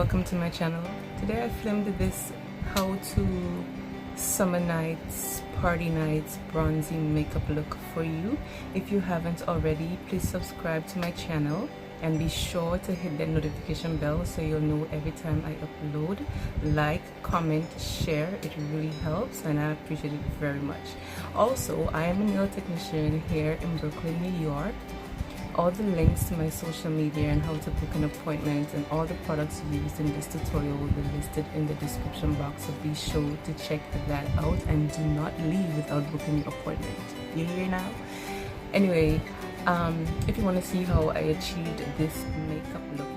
welcome to my channel. Today I filmed this how to summer nights, party nights, bronzy makeup look for you. If you haven't already, please subscribe to my channel and be sure to hit the notification bell so you'll know every time I upload. Like, comment, share, it really helps and I appreciate it very much. Also, I am a nail technician here in Brooklyn, New York. All the links to my social media and how to book an appointment and all the products used in this tutorial will be listed in the description box, so be sure to check that out and do not leave without booking your appointment. You hear now? Anyway, if you want to see how I achieved this makeup look,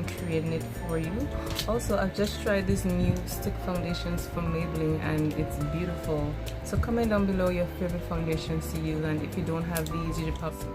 I'm creating it for you. Also, I've just tried these new stick foundations from Maybelline and it's beautiful. So comment down below your favorite foundations to use, and if you don't have these, you should probably